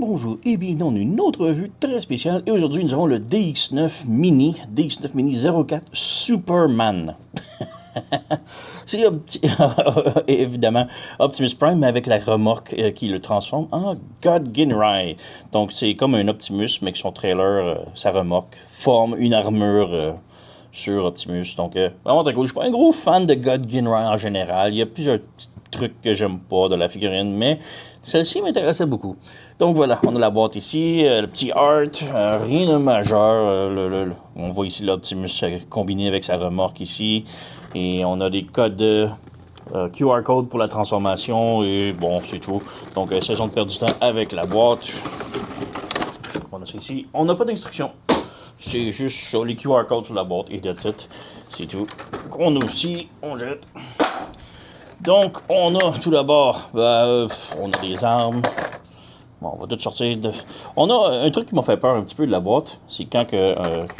bonjour et bienvenue dans une autre revue très spéciale. Et aujourd'hui, nous avons le DX9 Mini 04 Superman. C'est évidemment Optimus Prime, mais avec la remorque qui le transforme en God Ginrai. Donc, c'est comme un Optimus, mais que son trailer, sa remorque, forme une armure sur Optimus. Donc, vraiment très cool. Je suis pas un gros fan de God Ginrai en général. Il y a plusieurs petits trucs que j'aime pas de la figurine, mais celle-ci m'intéressait beaucoup. Donc voilà, on a la boîte ici, le petit art, rien de majeur. On voit ici l'Optimus combiné avec sa remorque ici. Et on a des codes QR code pour la transformation. Et bon, c'est tout. Donc, saison de perdre du temps avec la boîte. On a ça ici. On n'a pas d'instruction. C'est juste sur les QR codes sur la boîte. Et that's it. C'est tout. On a aussi, on jette. Donc, on a tout d'abord, on a des armes. Bon, on va tout sortir de... On a un truc qui m'a fait peur un petit peu de la boîte. C'est quand que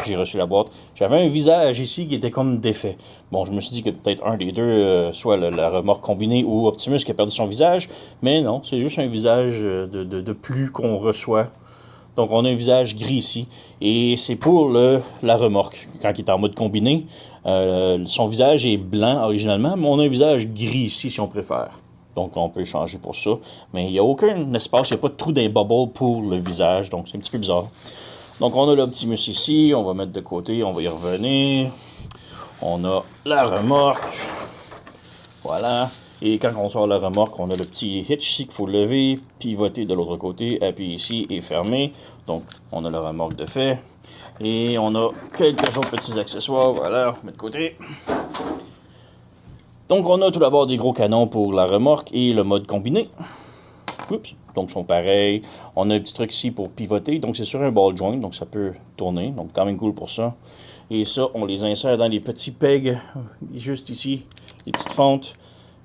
j'ai reçu la boîte. J'avais un visage ici qui était comme défait. Bon, je me suis dit que peut-être un des deux, soit la remorque combinée ou Optimus qui a perdu son visage. Mais non, c'est juste un visage de plus qu'on reçoit. Donc, on a un visage gris ici. Et c'est pour la remorque, quand il est en mode combiné. Son visage est blanc originalement, mais on a un visage gris ici, si on préfère. Donc, on peut changer pour ça. Mais il n'y a aucun espace, il n'y a pas de trou d'un bubble pour le visage. Donc, c'est un petit peu bizarre. Donc, on a l'Optimus ici. On va mettre de côté, on va y revenir. On a la remorque. Voilà. Et quand on sort la remorque, on a le petit hitch ici qu'il faut lever, pivoter de l'autre côté, appuyer ici et fermer. Donc, on a la remorque de fait. Et on a quelques autres petits accessoires. Voilà, on met de côté. Donc, on a tout d'abord des gros canons pour la remorque et le mode combiné. Oups. Donc, ils sont pareils. On a un petit truc ici pour pivoter. Donc, c'est sur un ball joint, donc ça peut tourner. Donc, quand même cool pour ça. Et ça, on les insère dans les petits pegs, juste ici, les petites fentes.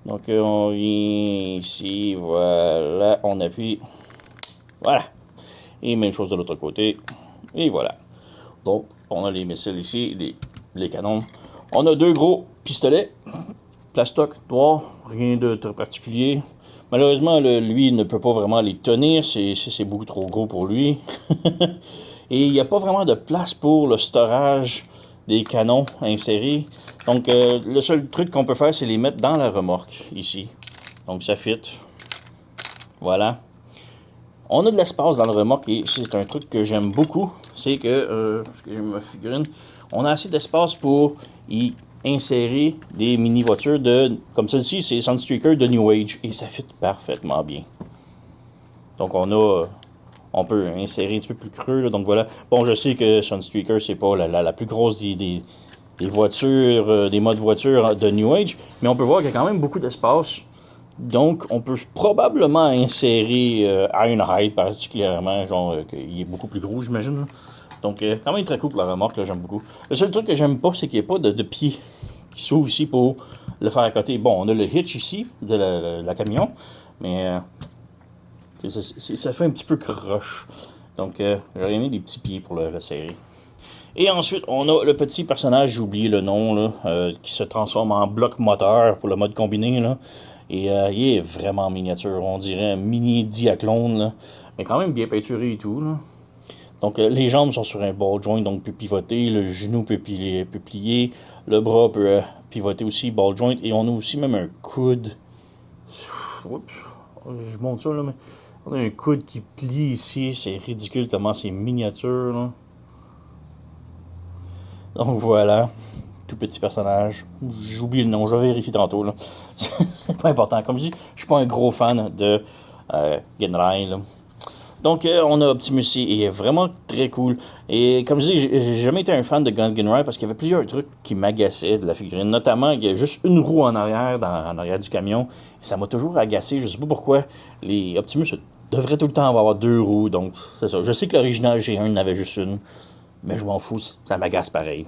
Donc, on vient ici, voilà, on appuie, voilà. Et même chose de l'autre côté, et voilà. Donc, on a les missiles ici, les canons. On a deux gros pistolets, plastoc, noir, rien de très particulier. Malheureusement, lui, il ne peut pas vraiment les tenir, c'est beaucoup trop gros pour lui. Et il n'y a pas vraiment de place pour le storage des canons insérés. Donc, le seul truc qu'on peut faire, c'est les mettre dans la remorque, ici. Donc, ça fit. Voilà. On a de l'espace dans la remorque et c'est un truc que j'aime beaucoup. C'est que, parce que j'aime ma figurine, on a assez d'espace pour y insérer des mini-voitures comme celle-ci, c'est Sunstreaker de New Age. Et ça fit parfaitement bien. Donc, on peut insérer un petit peu plus creux, là, donc voilà. Bon, je sais que Sunstreaker, c'est pas la plus grosse des voitures, des modes voitures de New Age, mais on peut voir qu'il y a quand même beaucoup d'espace. Donc, on peut probablement insérer Ironhide particulièrement, genre qu'il est beaucoup plus gros, j'imagine. Donc, quand même très cool pour la remorque, là, j'aime beaucoup. Le seul truc que j'aime pas, c'est qu'il n'y a pas de pied qui s'ouvre ici pour le faire à côté. Bon, on a le hitch ici de la camion, mais... ça fait un petit peu croche. Donc, j'aurais aimé des petits pieds pour le serrer. Et ensuite, on a le petit personnage, j'ai oublié le nom, là, qui se transforme en bloc moteur pour le mode combiné. Là. Et il est vraiment miniature, on dirait un mini diaclone. Là. Mais quand même bien peinturé et tout. Là. Donc, les jambes sont sur un ball joint, donc peut pivoter. Le genou peut plier. Le bras peut pivoter aussi, ball joint. Et on a aussi même un coude. Oups, je monte ça là, mais... On a un coude qui plie ici, c'est ridicule comment c'est miniature, là. Donc voilà, tout petit personnage. J'ai oublié le nom, je vais vérifier tantôt, là. C'est pas important. Comme je dis, je suis pas un gros fan de Ginrai, là. Donc, on a Optimus ici, et il est vraiment très cool. Et comme je dis, j'ai jamais été un fan de God Ginrai parce qu'il y avait plusieurs trucs qui m'agaçaient de la figurine. Notamment, il y a juste une roue en arrière, en arrière du camion. Et ça m'a toujours agacé. Je sais pas pourquoi les Optimus devraient tout le temps avoir deux roues. Donc, c'est ça. Je sais que l'original G1 n'avait juste une. Mais je m'en fous, ça m'agace pareil.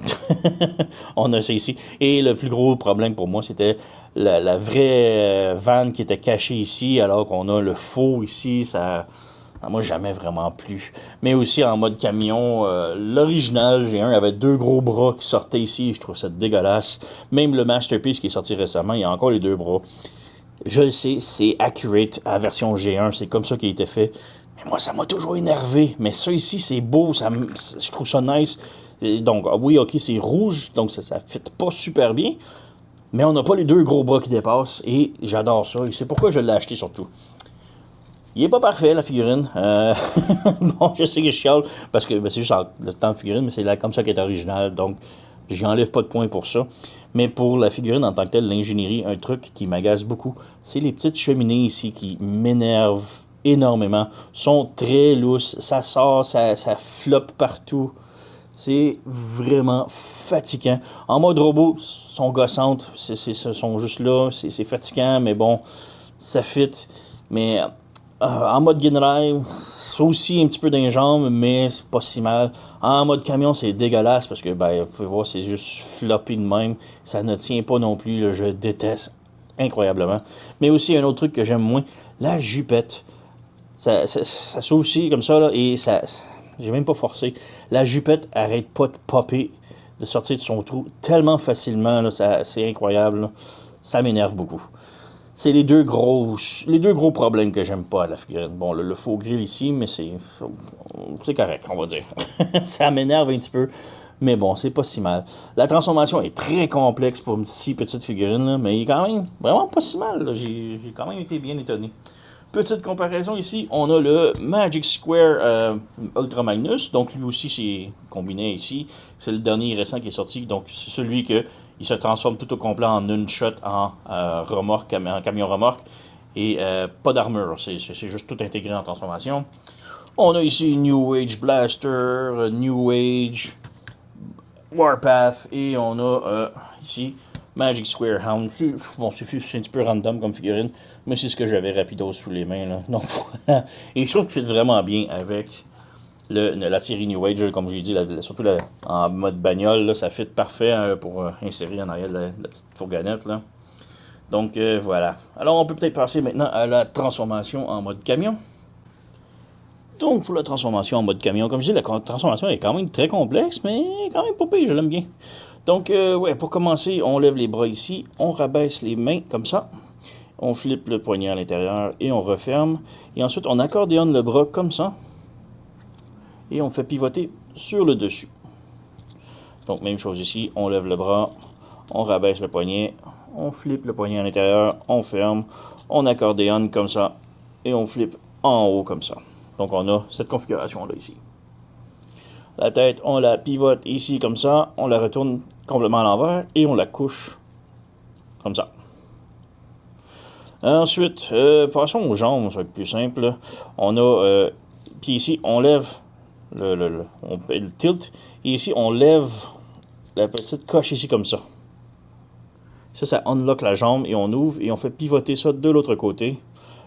On a ça ici. Et le plus gros problème pour moi, c'était la vraie vanne qui était cachée ici, alors qu'on a le faux ici. Ça moi, jamais vraiment plu. Mais aussi en mode camion, l'original G1 avait deux gros bras qui sortaient ici. Je trouve ça dégueulasse. Même le Masterpiece qui est sorti récemment, il y a encore les deux bras. Je le sais, c'est accurate à la version G1, c'est comme ça qu'il a été fait. Mais moi, ça m'a toujours énervé. Mais ça ici, c'est beau, je trouve ça nice. Et donc, oui, ok, c'est rouge, donc ça ne fit pas super bien. Mais on n'a pas les deux gros bras qui dépassent. Et j'adore ça. Et c'est pourquoi je l'ai acheté surtout. Il est pas parfait, la figurine. Bon, je sais que je chiale, parce que c'est juste le temps de figurine, mais c'est là comme ça qu'elle est originale, donc j'y enlève pas de points pour ça. Mais pour la figurine en tant que telle, l'ingénierie, un truc qui m'agace beaucoup, c'est les petites cheminées ici qui m'énervent énormément. Sont très lousses, ça sort, ça floppe partout. C'est vraiment fatigant. En mode robot, sont gossantes, sont juste là, c'est fatigant, mais bon, ça fit. Mais en mode Ginrai, c'est aussi un petit peu d'un jambes, mais c'est pas si mal. En mode camion, c'est dégueulasse parce que, ben, vous pouvez voir, c'est juste floppy de même. Ça ne tient pas non plus, là, je déteste incroyablement. Mais aussi, un autre truc que j'aime moins, la jupette. Ça s'ouvre aussi comme ça, là, et ça. J'ai même pas forcé. La jupette arrête pas de popper, de sortir de son trou tellement facilement, là, c'est incroyable. Là. Ça m'énerve beaucoup. C'est les deux gros problèmes que j'aime pas à la figurine. Bon, le faux grill ici, mais c'est correct, on va dire. Ça m'énerve un petit peu, mais bon, c'est pas si mal. La transformation est très complexe pour une si petite figurine, là, mais il est quand même vraiment pas si mal. Là. J'ai quand même été bien étonné. Petite comparaison ici, on a le Magic Square Ultra Magnus, donc lui aussi c'est combiné ici, c'est le dernier récent qui est sorti, donc c'est celui que il se transforme tout au complet en une shot en remorque, en camion remorque, et pas d'armure, c'est juste tout intégré en transformation. On a ici New Age Blaster, New Age Warpath, et on a ici Magic Square Hound. Bon, c'est un petit peu random comme figurine, mais c'est ce que j'avais rapido sous les mains. Là. Donc voilà. Et je trouve que c'est vraiment bien avec la série New Age, comme je l'ai dit, surtout en mode bagnole, là, ça fit parfait pour insérer en arrière de la petite fourgonnette. Là. Donc voilà. Alors on peut peut-être passer maintenant à la transformation en mode camion. Donc pour la transformation en mode camion, comme je dis, la transformation est quand même très complexe, mais quand même pas pire, je l'aime bien. Donc, ouais, pour commencer, on lève les bras ici, on rabaisse les mains comme ça, on flippe le poignet à l'intérieur et on referme. Et ensuite, on accordéonne le bras comme ça et on fait pivoter sur le dessus. Donc, même chose ici, on lève le bras, on rabaisse le poignet, on flippe le poignet à l'intérieur, on ferme, on accordéonne comme ça et on flippe en haut comme ça. Donc, on a cette configuration-là ici. La tête, on la pivote ici comme ça, on la retourne complètement à l'envers et on la couche comme ça. Ensuite, passons aux jambes, ça va être plus simple. On a, puis ici, on lève le tilt, et ici, on lève la petite coche ici comme ça. Ça unlock la jambe et on ouvre et on fait pivoter ça de l'autre côté.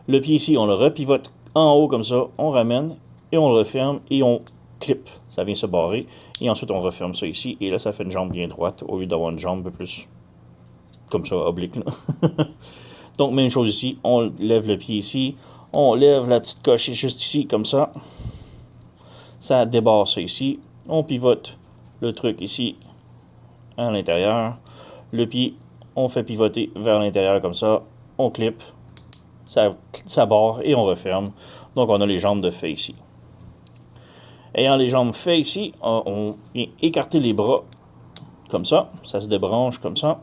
Le pied ici, on le repivote en haut comme ça, on ramène et on le referme et on clip. Ça vient se barrer. Et ensuite, on referme ça ici. Et là, ça fait une jambe bien droite au lieu d'avoir une jambe un peu plus comme ça, oblique. Donc, même chose ici. On lève le pied ici. On lève la petite coche juste ici, comme ça. Ça débarre ça ici. On pivote le truc ici à l'intérieur. Le pied, on fait pivoter vers l'intérieur comme ça. On clip. Ça barre et on referme. Donc, on a les jambes de fait ici. Ayant les jambes faites ici, on vient écarter les bras comme ça. Ça se débranche comme ça.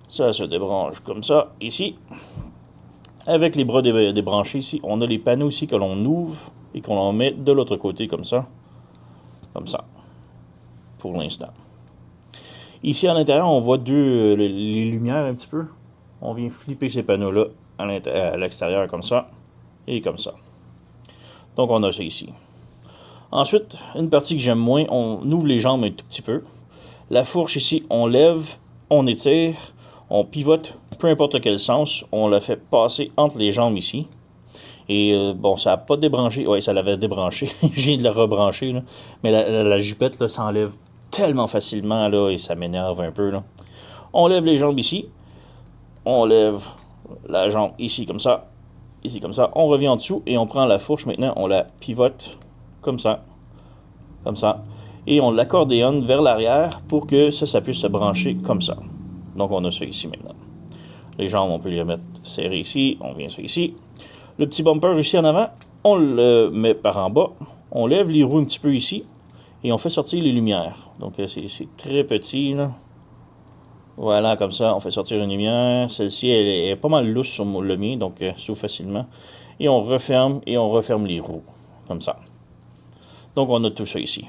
Ça se débranche comme ça, ici. Avec les bras débranchés ici, on a les panneaux ici que l'on ouvre et qu'on met de l'autre côté comme ça. Comme ça. Pour l'instant. Ici à l'intérieur, on voit les lumières un petit peu. On vient flipper ces panneaux-là à l'extérieur comme ça. Et comme ça. Donc on a ça ici. Ensuite, une partie que j'aime moins, on ouvre les jambes un tout petit peu. La fourche ici, on lève, on étire, on pivote, peu importe quel sens, on la fait passer entre les jambes ici. Et bon, ça n'a pas débranché. Oui, ça l'avait débranché. J'ai de la rebrancher, là. Mais la jupette, là, s'enlève tellement facilement, là, et ça m'énerve un peu, là. On lève les jambes ici. On lève la jambe ici, comme ça. Ici, comme ça. On revient en dessous et on prend la fourche. Maintenant, on la pivote comme ça. Comme ça. Et on l'accordéonne vers l'arrière pour que ça puisse se brancher comme ça. Donc, on a ça ici maintenant. Les jambes, on peut les mettre serrées ici. On vient ça ici. Le petit bumper ici en avant, on le met par en bas. On lève les roues un petit peu ici. Et on fait sortir les lumières. Donc, c'est très petit, là. Voilà, comme ça, on fait sortir une lumière. Celle-ci, elle est pas mal lousse sur le mien, donc s'ouvre facilement. Et on referme les roues, comme ça. Donc, on a tout ça ici.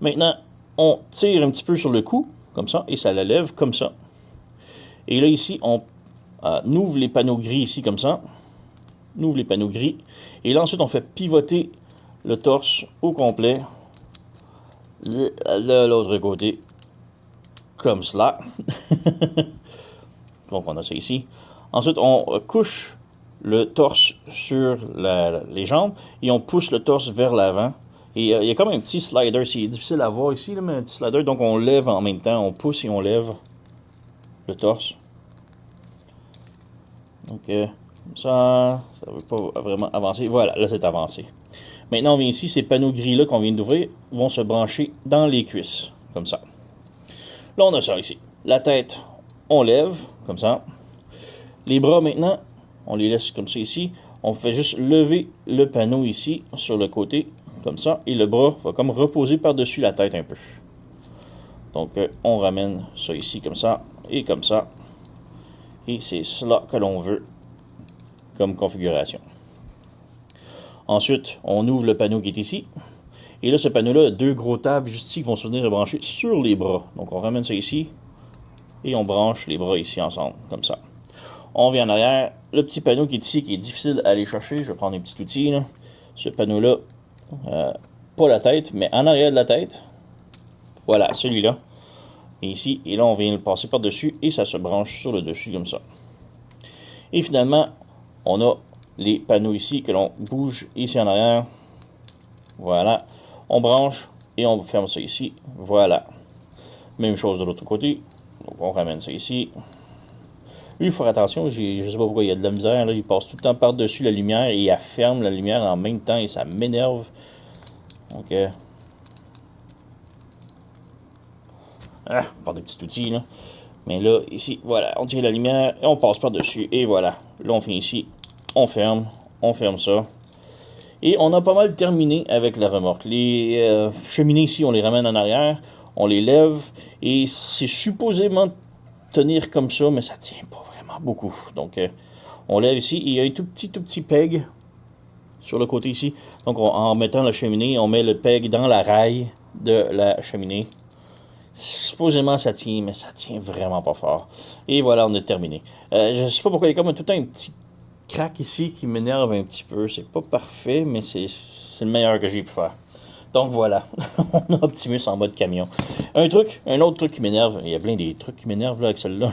Maintenant, on tire un petit peu sur le cou, comme ça, et ça la lève comme ça. Et là, ici, on ouvre les panneaux gris ici, comme ça. On ouvre les panneaux gris. Et là, ensuite, on fait pivoter le torse au complet de l'autre côté. Comme cela. Donc, on a ça ici. Ensuite, on couche le torse sur les jambes et on pousse le torse vers l'avant. Et il y a comme un petit slider. C'est difficile à voir ici, là, mais un petit slider. Donc, on lève en même temps. On pousse et on lève le torse. Donc, ça ne veut pas vraiment avancer. Voilà, là, c'est avancé. Maintenant, on vient ici. Ces panneaux gris-là qu'on vient d'ouvrir vont se brancher dans les cuisses. Comme ça. Là, on a ça ici. La tête, on lève, comme ça. Les bras, maintenant, on les laisse comme ça ici. On fait juste lever le panneau ici, sur le côté, comme ça. Et le bras va comme reposer par-dessus la tête un peu. Donc, on ramène ça ici, comme ça, et comme ça. Et c'est cela que l'on veut comme configuration. Ensuite, on ouvre le panneau qui est ici. Et là, ce panneau-là a deux gros tables juste ici qui vont se venir brancher sur les bras. Donc, on ramène ça ici. Et on branche les bras ici ensemble, comme ça. On vient en arrière. Le petit panneau qui est ici, qui est difficile à aller chercher. Je vais prendre un petit outil, là. Ce panneau-là, pas la tête, mais en arrière de la tête. Voilà, celui-là. Et ici, et là, on vient le passer par-dessus. Et ça se branche sur le dessus, comme ça. Et finalement, on a les panneaux ici que l'on bouge ici en arrière. Voilà. On branche et on ferme ça ici. Voilà. Même chose de l'autre côté. Donc, on ramène ça ici. Lui, il faut faire attention. Je sais pas pourquoi il y a de la misère. Là. Il passe tout le temps par-dessus la lumière et il ferme la lumière en même temps et ça m'énerve. Donc, par des petits outils, là. Mais là, ici, voilà. On tire la lumière et on passe par-dessus. Et voilà. Là, on fait ici. On ferme ça. Et on a pas mal terminé avec la remorque. Les cheminées ici, on les ramène en arrière, on les lève, et c'est supposément tenir comme ça, mais ça tient pas vraiment beaucoup. Donc, on lève ici, et il y a un tout petit peg sur le côté ici. Donc, en mettant la cheminée, on met le peg dans la rail de la cheminée. Supposément, ça tient, mais ça tient vraiment pas fort. Et voilà, on a terminé. Je sais pas pourquoi il y a comme tout le temps un petit crack ici qui m'énerve un petit peu. C'est pas parfait, mais c'est le meilleur que j'ai pu faire. Donc voilà, on a Optimus en mode camion. Un autre truc qui m'énerve, il y a plein des trucs qui m'énervent là avec celui-là.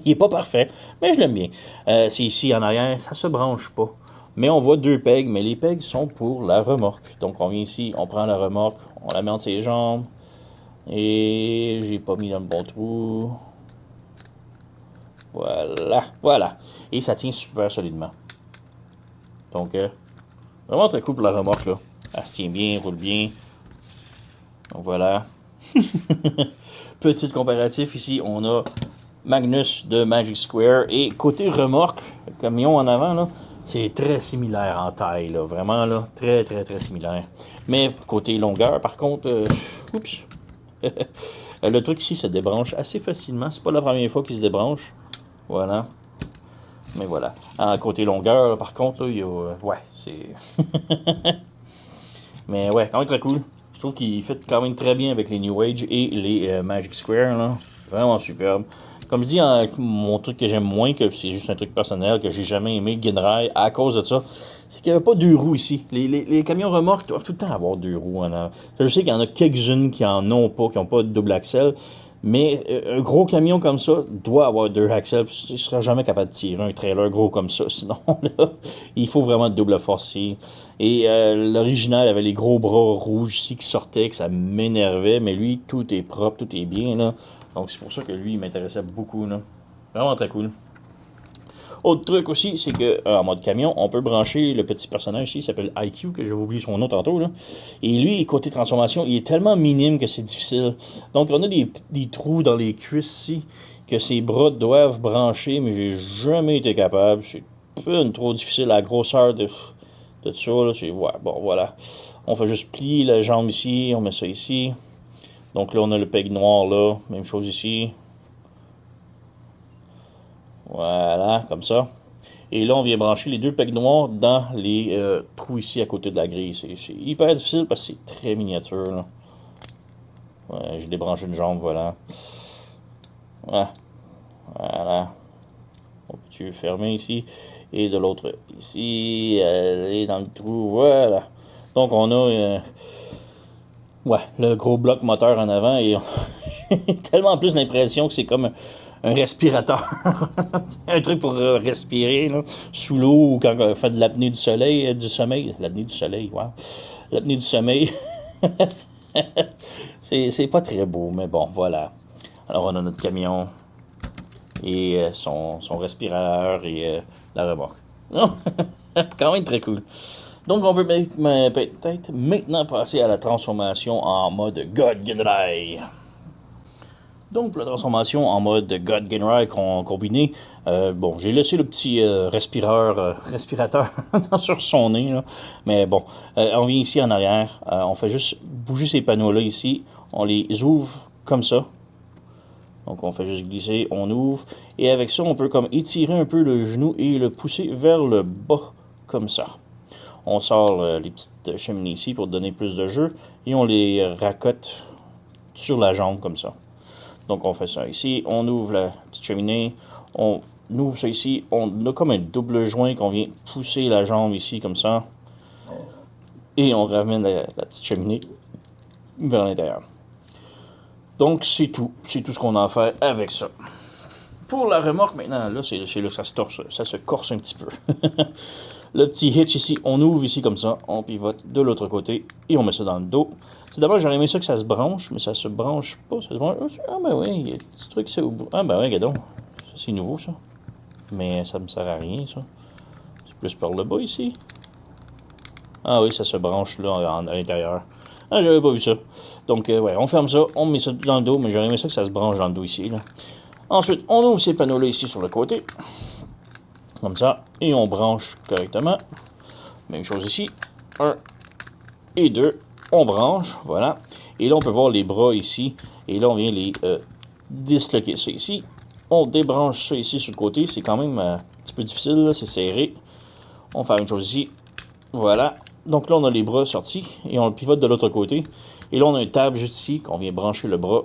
Il est pas parfait, mais je l'aime bien. C'est ici en arrière, ça se branche pas. Mais on voit deux pegs, mais les pegs sont pour la remorque. Donc on vient ici, on prend la remorque, on la met entre ses jambes. Et j'ai pas mis dans le bon trou. Voilà. Et ça tient super solidement. Donc, vraiment très cool pour la remorque, là. Elle se tient bien, roule bien. Donc, voilà. Petit comparatif, ici, on a Magnus de Magic Square. Et côté remorque, camion en avant, là, c'est très similaire en taille, là. Vraiment, là, très similaire. Mais côté longueur, par contre, oups. Le truc ici se débranche assez facilement. C'est pas la première fois qu'il se débranche. Voilà. Mais voilà. À côté longueur, là, par contre, là, il y a... ouais, c'est... Mais ouais, quand même très cool. Je trouve qu'il fit quand même très bien avec les New Age et les Magic Square, là. Vraiment superbe. Comme je dis, mon truc que j'aime moins, que c'est juste un truc personnel, que j'ai jamais aimé, Genrai, à cause de ça, c'est qu'il n'y avait pas deux roues ici. Les camions remorques doivent tout le temps avoir deux roues en avant. Je sais qu'il y en a quelques-unes qui en ont pas, qui n'ont pas de double axle, mais un gros camion comme ça doit avoir deux axles. Tu ne seras jamais capable de tirer un trailer gros comme ça. Sinon, là, il faut vraiment de double force ici. Et l'original avait les gros bras rouges ici qui sortaient, que ça m'énervait, mais lui, tout est propre, tout est bien, là. Donc, c'est pour ça que lui, il m'intéressait beaucoup, là. Vraiment très cool. Autre truc aussi, c'est que en mode camion, on peut brancher le petit personnage ici, il s'appelle IQ, que j'ai oublié son nom tantôt, là. Et lui, côté transformation, il est tellement minime que c'est difficile. Donc, on a des trous dans les cuisses ici, que ces bras doivent brancher, mais j'ai jamais été capable. C'est un peu trop difficile, la grosseur de ça, là, ouais, bon, voilà. On fait juste plier la jambe ici, on met ça ici. Donc là, on a le peg noir là, même chose ici. Voilà, comme ça. Et là, on vient brancher les deux pegs noirs dans les trous ici à côté de la grille. C'est hyper difficile parce que c'est très miniature, là. Ouais, j'ai débranché une jambe, voilà. Ouais, voilà. On peut fermer ici. Et de l'autre ici, aller dans le trou, voilà. Donc on a ouais, le gros bloc moteur en avant et j'ai tellement plus l'impression que c'est comme un respirateur. Un truc pour respirer là, sous l'eau ou quand on fait de l'apnée du soleil, du sommeil. L'apnée du soleil, wow. L'apnée du sommeil. C'est pas très beau, mais bon, voilà. Alors on a notre camion et son respirateur et la remorque. Quand même très cool. Donc on peut peut-être maintenant passer à la transformation en mode God Genrai. Donc, pour la transformation en mode God Genrai combiné, bon, j'ai laissé le petit respirateur sur son nez, là. Mais bon, on vient ici en arrière, on fait juste bouger ces panneaux-là ici, on les ouvre comme ça. Donc, on fait juste glisser, on ouvre, et avec ça, on peut comme étirer un peu le genou et le pousser vers le bas, comme ça. On sort les petites cheminées ici pour donner plus de jeu, et on les racote sur la jambe comme ça. Donc on fait ça ici, on ouvre la petite cheminée, on ouvre ça ici, on a comme un double joint qu'on vient pousser la jambe ici comme ça. Et on ramène la petite cheminée vers l'intérieur. Donc c'est tout ce qu'on a à faire avec ça. Pour la remorque maintenant, là c'est là que ça se corse un petit peu. Le petit hitch ici, on ouvre ici comme ça, on pivote de l'autre côté et on met ça dans le dos. C'est d'abord, j'aurais aimé ça que ça se branche, mais ça se branche pas. Ça se branche. Ah ben oui, il y a des petits trucs au bout. Ah ben oui, regardons. Ça c'est nouveau ça. Mais ça me sert à rien ça. C'est plus par le bas ici. Ah oui, ça se branche là à l'intérieur. Ah, j'avais pas vu ça. Donc ouais, on ferme ça, on met ça dans le dos, mais j'aurais aimé ça que ça se branche dans le dos ici. Là. Ensuite, on ouvre ces panneaux-là ici sur le côté. Comme ça. Et on branche correctement. Même chose ici. 1 et 2. On branche. Voilà. Et là, on peut voir les bras ici. Et là, on vient les disloquer ça ici. On débranche ça ici sur le côté. C'est quand même un petit peu difficile. C'est serré. On fait une chose ici. Voilà. Donc là, on a les bras sortis. Et on le pivote de l'autre côté. Et là, on a un tab juste ici qu'on vient brancher le bras.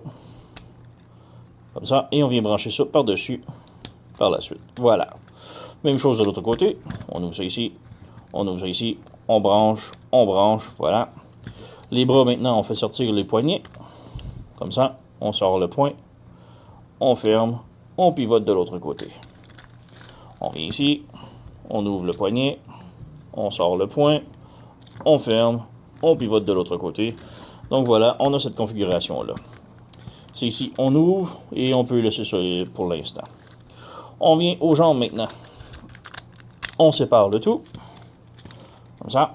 Comme ça. Et on vient brancher ça par-dessus. Par la suite. Voilà. Même chose de l'autre côté. On ouvre ça ici. On ouvre ça ici. On branche. Voilà. Les bras, maintenant, on fait sortir les poignets. Comme ça. On sort le point. On ferme. On pivote de l'autre côté. On vient ici. On ouvre le poignet. On sort le point. On ferme. On pivote de l'autre côté. Donc voilà, on a cette configuration-là. C'est ici. On ouvre et on peut laisser ça pour l'instant. On vient aux jambes maintenant. On sépare le tout. Comme ça.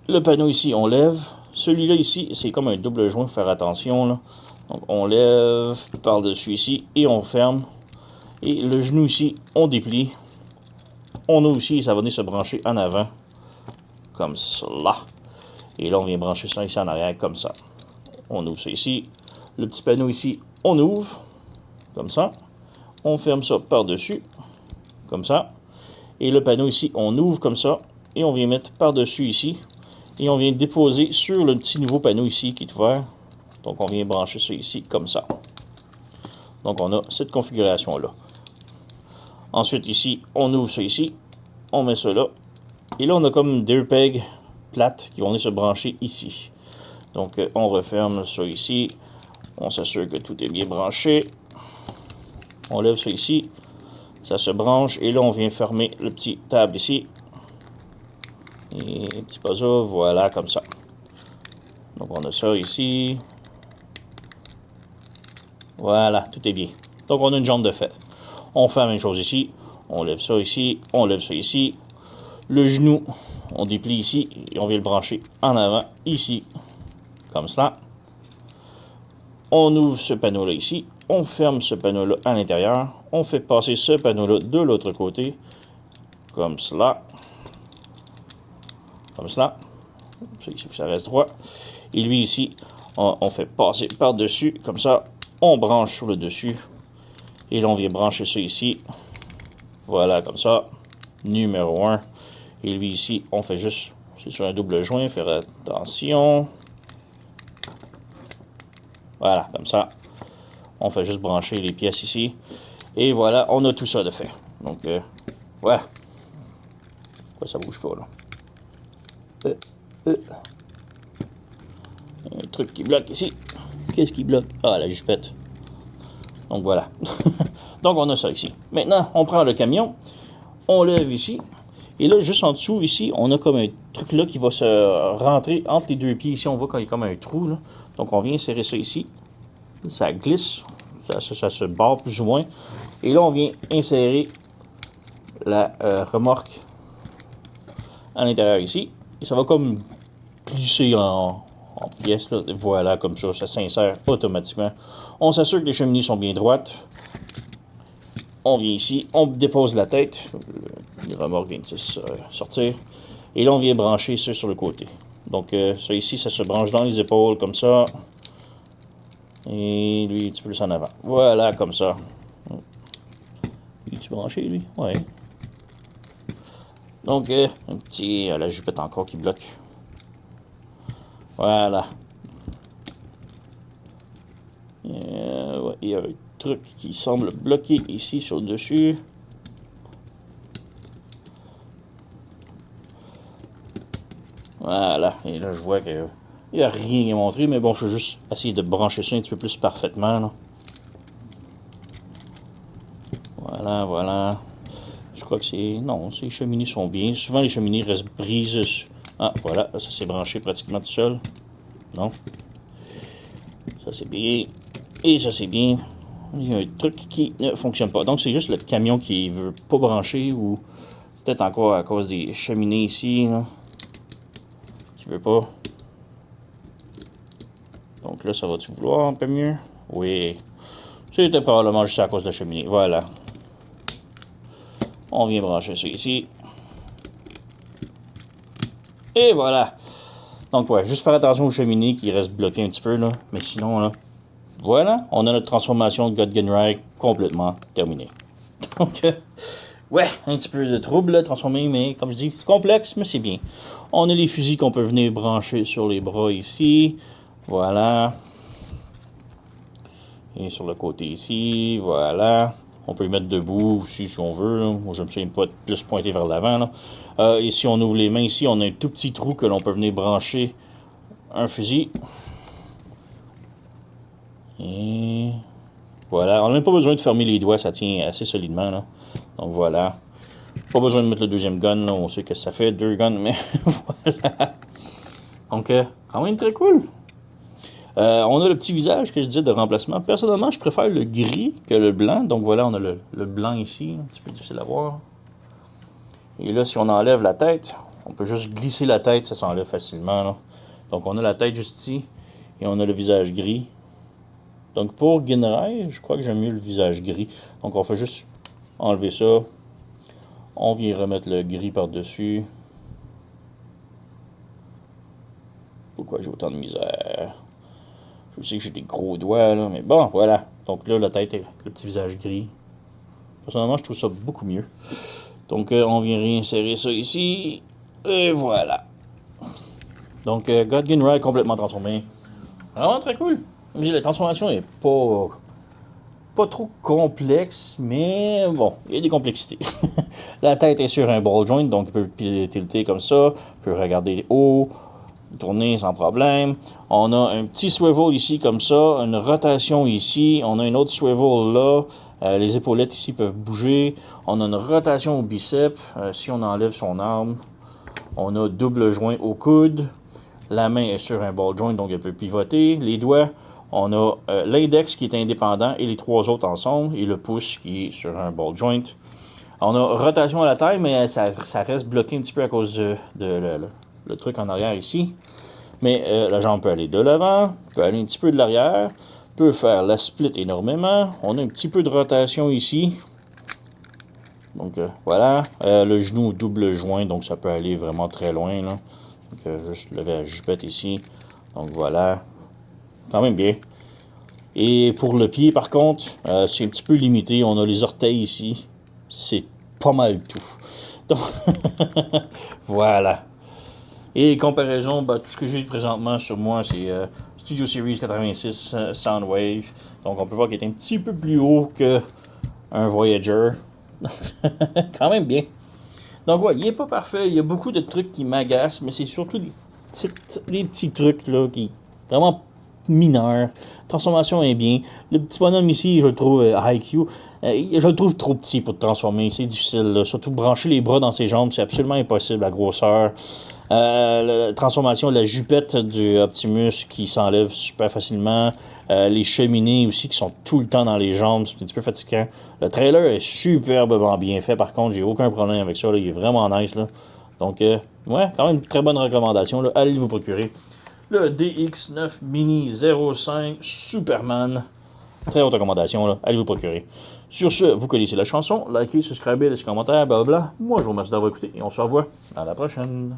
Le panneau ici, on lève. Celui-là ici, c'est comme un double joint, faut faire attention. Là. Donc on lève par-dessus ici et on ferme. Et le genou ici, on déplie. On ouvre ici et ça va venir se brancher en avant. Comme cela. Et là, on vient brancher ça ici en arrière, comme ça. On ouvre ça ici. Le petit panneau ici, on ouvre. Comme ça. On ferme ça par-dessus. Comme ça. Et le panneau ici, on ouvre comme ça. Et on vient mettre par-dessus ici. Et on vient déposer sur le petit nouveau panneau ici qui est ouvert. Donc on vient brancher ça ici comme ça. Donc on a cette configuration-là. Ensuite ici, on ouvre ça ici. On met ça là. Et là, on a comme deux pegs plates qui vont venir se brancher ici. Donc on referme ça ici. On s'assure que tout est bien branché. On lève ça ici. Ça se branche. Et là, on vient fermer le petit tab ici. Et un petit puzzle, voilà, comme ça. Donc on a ça ici. Voilà, tout est bien. Donc on a une jambe de fait. On fait la même chose ici. On lève ça ici. On lève ça ici. Le genou, on déplie ici. Et on vient le brancher en avant, ici. Comme cela. On ouvre ce panneau-là ici. on ferme ce panneau-là à l'intérieur. On fait passer ce panneau-là de l'autre côté. Comme cela. Comme cela. Il faut que ça reste droit. Et lui ici, on fait passer par-dessus. Comme ça, on branche sur le dessus. Et là, on vient brancher ça ici. Voilà, comme ça. Numéro 1. Et lui ici, on fait juste... C'est sur un double joint. Faire attention. Voilà, comme ça. On fait juste brancher les pièces ici. Et voilà, on a tout ça de fait. Donc, voilà. Pourquoi ça bouge pas, là? Un truc qui bloque ici. Qu'est-ce qui bloque? Ah, la jupette. Donc, voilà. Donc, on a ça ici. Maintenant, on prend le camion. On lève ici. Et là, juste en dessous, ici, on a comme un truc là qui va se rentrer entre les deux pieds. Ici, on voit qu'il y a comme un trou, là. Donc, on vient insérer ça ici. Ça glisse. Ça se barre plus ou moins. Et là, on vient insérer la remorque à l'intérieur ici. Et ça va comme glisser en pièces. Là. Voilà, comme ça s'insère automatiquement. On s'assure que les cheminées sont bien droites. On vient ici, on dépose la tête. Les remorques viennent de sortir. Et là, on vient brancher ça sur le côté. Donc, ça ici, ça se branche dans les épaules, comme ça. Et lui, un petit peu plus en avant. Voilà, comme ça. Il est-tu branché, lui? Ouais. Donc, un petit... la jupette encore qui bloque. Voilà. Ouais, il y a un truc qui semble bloqué ici sur le dessus. Voilà. Et là, je vois qu'il n'y a rien à montrer, mais bon, je vais juste essayer de brancher ça un petit peu plus parfaitement, là. Voilà, voilà. Je crois que c'est... Non, ces cheminées sont bien. Souvent, les cheminées restent brises. Ah, voilà. Ça s'est branché pratiquement tout seul. Non. Ça, c'est bien. Et ça, c'est bien. Il y a un truc qui ne fonctionne pas. Donc, c'est juste le camion qui veut pas brancher ou peut-être encore à cause des cheminées ici, là, qui veut pas. Donc là, ça va-tu vouloir un peu mieux? Oui. C'était probablement juste à cause de la cheminée. Voilà. On vient brancher ça ici. Et voilà. Donc, ouais, juste faire attention aux cheminées qui restent bloquées un petit peu, là. Mais sinon, là, voilà, on a notre transformation de Gudgenreich complètement terminée. Donc, ouais, un petit peu de trouble, là, transformé, mais comme je dis, c'est complexe, mais c'est bien. On a les fusils qu'on peut venir brancher sur les bras ici. Voilà. Et sur le côté ici, voilà. On peut les mettre debout aussi si on veut. Là. Moi, j'aime ça pas plus pointer vers l'avant. Et si on ouvre les mains ici, on a un tout petit trou que l'on peut venir brancher un fusil. Et voilà. On n'a même pas besoin de fermer les doigts, ça tient assez solidement. Là. Donc voilà. Pas besoin de mettre le deuxième gun. Là. On sait que ça fait 2 guns, mais voilà. Donc, quand même très cool. On a le petit visage que je disais de remplacement. Personnellement, je préfère le gris que le blanc. Donc voilà, on a le blanc ici, un petit peu difficile à voir. Et là, si on enlève la tête, on peut juste glisser la tête, ça s'enlève facilement. Là. Donc on a la tête juste ici et on a le visage gris. Donc pour Gunrai, je crois que j'aime mieux le visage gris. Donc on fait juste enlever ça. On vient remettre le gris par-dessus. Pourquoi j'ai autant de misère? Je sais que j'ai des gros doigts, là, mais bon, voilà. Donc là, la tête avec le petit visage gris. Personnellement, je trouve ça beaucoup mieux. Donc, on vient réinsérer ça ici. Et voilà. Donc, Gudgenreich complètement transformé. Vraiment très cool. Comme je dis, la transformation est pas trop complexe, mais bon, il y a des complexités. La tête est sur un ball joint, donc il peut tilter comme ça. Il peut regarder haut. Tourner sans problème. On a un petit swivel ici comme ça, une rotation ici, on a un autre swivel là, les épaulettes ici peuvent bouger, on a une rotation au biceps, si on enlève son arme, on a double joint au coude, la main est sur un ball joint donc elle peut pivoter, les doigts, on a l'index qui est indépendant et les 3 autres ensemble, et le pouce qui est sur un ball joint. On a rotation à la taille, mais ça reste bloqué un petit peu à cause de le truc en arrière ici. Mais la jambe peut aller de l'avant, peut aller un petit peu de l'arrière. peut faire la split énormément. On a un petit peu de rotation ici. Donc voilà, le genou double joint, donc ça peut aller vraiment très loin. Là. Donc juste lever la jupette ici. Donc voilà, quand même bien. Et pour le pied, par contre, c'est un petit peu limité. On a les orteils ici. C'est pas mal tout. Donc, voilà. Et comparaison, ben, tout ce que j'ai présentement sur moi, c'est Studio Series 86 Soundwave. Donc on peut voir qu'il est un petit peu plus haut qu'un Voyager. Quand même bien. Donc ouais, il est pas parfait. Il y a beaucoup de trucs qui m'agacent, mais c'est surtout les petits trucs là qui vraiment mineurs. Transformation est bien. Le petit bonhomme ici, je le trouve IQ. Je le trouve trop petit pour le transformer. C'est difficile. Là. Surtout brancher les bras dans ses jambes, c'est absolument impossible à grosseur. La transformation de la jupette du Optimus qui s'enlève super facilement. Les cheminées aussi qui sont tout le temps dans les jambes, c'est un petit peu fatigant. Le trailer est superbement bien fait, par contre, j'ai aucun problème avec ça. Là. Il est vraiment nice. Là. Donc, ouais, quand même une très bonne recommandation. Là. Allez vous procurer. Le DX9 Mini 05 Superman. Très haute recommandation, là. Allez vous procurer. Sur ce, vous connaissez la chanson. Likez, subscribez, laissez commentaires, blablabla. Moi, je vous remercie d'avoir écouté et on se revoit à la prochaine.